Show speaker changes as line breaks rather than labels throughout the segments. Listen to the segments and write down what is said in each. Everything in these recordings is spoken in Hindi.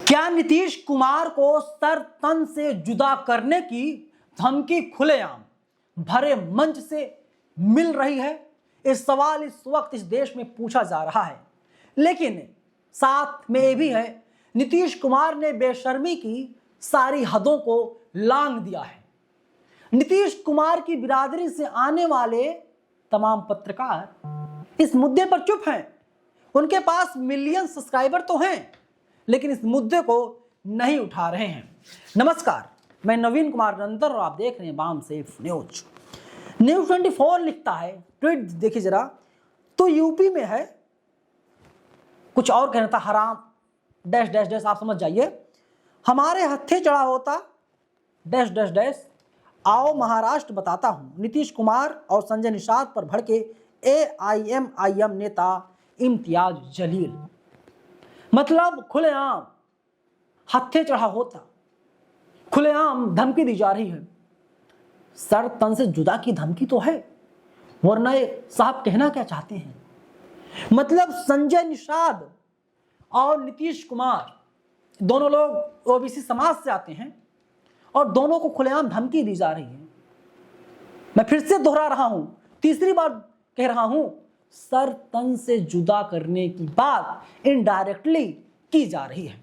क्या नीतीश कुमार को सर तन से जुदा करने की धमकी खुलेआम भरे मंच से मिल रही है? इस सवाल इस वक्त इस देश में पूछा जा रहा है। लेकिन साथ में ये भी है, नीतीश कुमार ने बेशर्मी की सारी हदों को लांघ दिया है। नीतीश कुमार की बिरादरी से आने वाले तमाम पत्रकार इस मुद्दे पर चुप हैं। उनके पास मिलियन सब्सक्राइबर तो हैं, लेकिन इस मुद्दे को नहीं उठा रहे हैं। नमस्कार, मैं नवीन कुमार निरंतर और आप देख रहे हैं बाम सेफ न्यूज। न्यूज 24 लिखता है, ट्वीट देखिए जरा, तो यूपी में है, कुछ और कहना था, हराम डैश डैश डैश, आप समझ जाइए। हमारे हत्थे चढ़ा होता डैश डैश डैश, आओ महाराष्ट्र बताता हूं। नीतीश कुमार और संजय निषाद पर भड़के AIMIM नेता इम्तियाज जलील। मतलब खुलेआम हत्थे चढ़ा होता, खुलेआम धमकी दी जा रही है। सर तन से जुदा की धमकी तो है, वरना साहब कहना क्या चाहते हैं? मतलब संजय निषाद और नीतीश कुमार दोनों लोग ओबीसी समाज से आते हैं और दोनों को खुलेआम धमकी दी जा रही है। मैं फिर से दोहरा रहा हूं, तीसरी बार कह रहा हूं, सर तन से जुदा करने की बात इनडायरेक्टली की जा रही है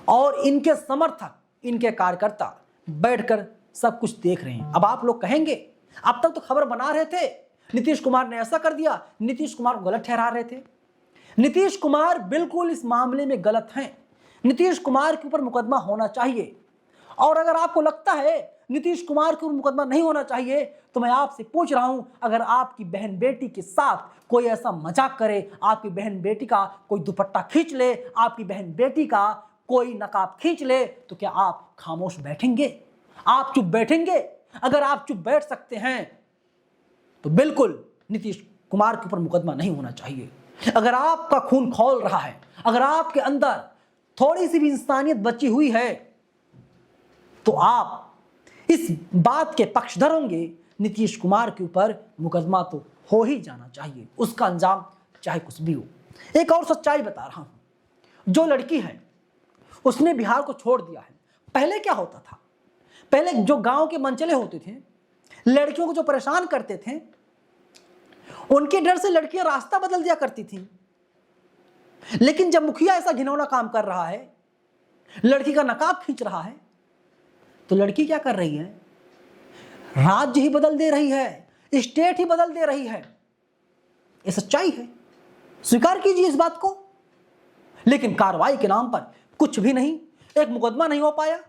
और इनके समर्थक, इनके कार्यकर्ता बैठकर सब कुछ देख रहे हैं। अब आप लोग कहेंगे, अब तक तो खबर बना रहे थे नीतीश कुमार ने ऐसा कर दिया, नीतीश कुमार को गलत ठहरा रहे थे। नीतीश कुमार बिल्कुल इस मामले में गलत हैं। नीतीश कुमार के ऊपर मुकदमा होना चाहिए, और अगर आपको लगता है नीतीश कुमार के ऊपर मुकदमा नहीं होना चाहिए, तो मैं आपसे पूछ रहा हूं, अगर आपकी बहन बेटी के साथ कोई ऐसा मजाक करे, आपकी बहन बेटी का कोई दुपट्टा खींच ले, आपकी बहन बेटी का कोई नकाब खींच ले, तो क्या आप खामोश बैठेंगे? आप चुप बैठेंगे? अगर आप चुप बैठ सकते हैं तो बिल्कुल नीतीश कुमार के ऊपर मुकदमा नहीं होना चाहिए। अगर आपका खून खौल रहा है, अगर आपके अंदर थोड़ी सी भी इंसानियत बची हुई है, तो आप इस बात के पक्षधर होंगे, नीतीश कुमार के ऊपर मुकदमा तो हो ही जाना चाहिए, उसका अंजाम चाहे कुछ भी हो। एक और सच्चाई बता रहा हूं, जो लड़की है उसने बिहार को छोड़ दिया है। पहले क्या होता था? पहले जो गांव के मनचले होते थे, लड़कियों को जो परेशान करते थे, उनके डर से लड़कियां रास्ता बदल दिया करती थी। लेकिन जब मुखिया ऐसा घिनौना काम कर रहा है, लड़की का नकाब खींच रहा है, तो लड़की क्या कर रही है? राज्य ही बदल दे रही है, स्टेट ही बदल दे रही है। ये सच्चाई है, स्वीकार कीजिए इस बात को। लेकिन कार्रवाई के नाम पर कुछ भी नहीं, एक मुकदमा नहीं हो पाया।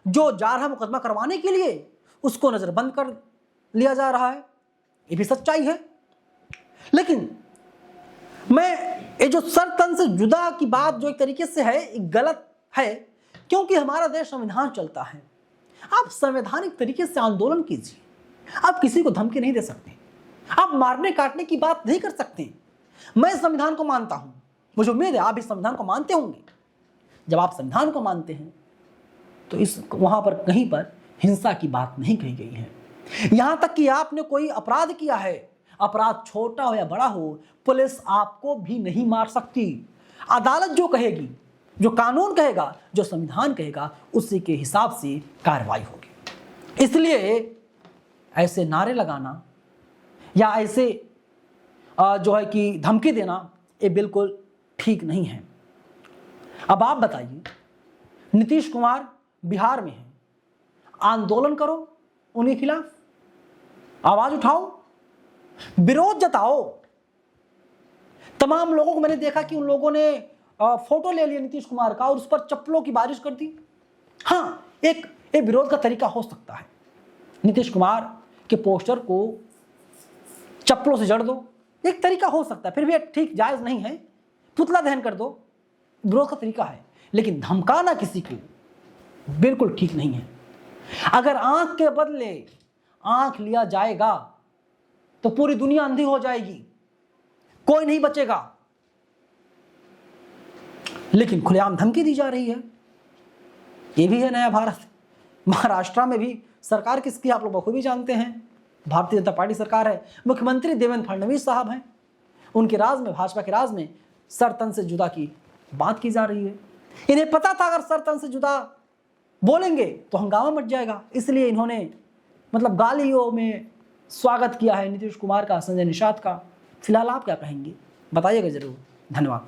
जो जा रहा मुकदमा करवाने के लिए, उसको नजरबंद कर लिया जा रहा है। ये भी सच्चाई है। लेकिन मैं ये जो सर तन से जुदा की बात जो एक तरीके से है, गलत है, क्योंकि हमारा देश संविधान चलता है। आप संवैधानिक तरीके से आंदोलन कीजिए, आप किसी को धमकी नहीं दे सकते, आप मारने काटने की बात नहीं कर सकते। मैं संविधान को मानता हूं, मुझे उम्मीद है आप इस संविधान को मानते होंगे। जब आप संविधान को मानते हैं तो इस वहां पर कहीं पर हिंसा की बात नहीं कही गई है। यहां तक कि आपने कोई अपराध किया है, अपराध छोटा हो या बड़ा हो, पुलिस आपको भी नहीं मार सकती। अदालत जो कहेगी, जो कानून कहेगा, जो संविधान कहेगा, उसी के हिसाब से कार्रवाई होगी। इसलिए ऐसे नारे लगाना या ऐसे जो है कि धमकी देना, ये बिल्कुल ठीक नहीं है। अब आप बताइए, नीतीश कुमार बिहार में है, आंदोलन करो उनके खिलाफ, आवाज उठाओ, विरोध जताओ। तमाम लोगों को मैंने देखा कि उन लोगों ने फोटो ले लिया नीतीश कुमार का और उस पर चप्पलों की बारिश कर दी। हाँ, एक विरोध का तरीका हो सकता है, नीतीश कुमार के पोस्टर को चप्पलों से जड़ दो, एक तरीका हो सकता है, फिर भी ठीक जायज नहीं है। पुतला दहन कर दो, विरोध का तरीका है। लेकिन धमकाना किसी को बिल्कुल ठीक नहीं है। अगर आंख के बदले आंख लिया जाएगा तो पूरी दुनिया अंधी हो जाएगी, कोई नहीं बचेगा। लेकिन खुलेआम धमकी दी जा रही है। ये भी है नया भारत। महाराष्ट्र में भी सरकार किसकी आप लोग बखूबी जानते हैं, भारतीय जनता पार्टी सरकार है। मुख्यमंत्री देवेंद्र फडणवीस साहब हैं। उनके राज में, भाजपा के राज में सर तन से जुदा की बात की जा रही है। इन्हें पता था अगर सर तन से जुदा बोलेंगे तो हंगामा मच जाएगा, इसलिए इन्होंने मतलब गालियों में स्वागत किया है नीतीश कुमार का, संजय निषाद का। फिलहाल आप क्या कहेंगे, बताइएगा जरूर। धन्यवाद।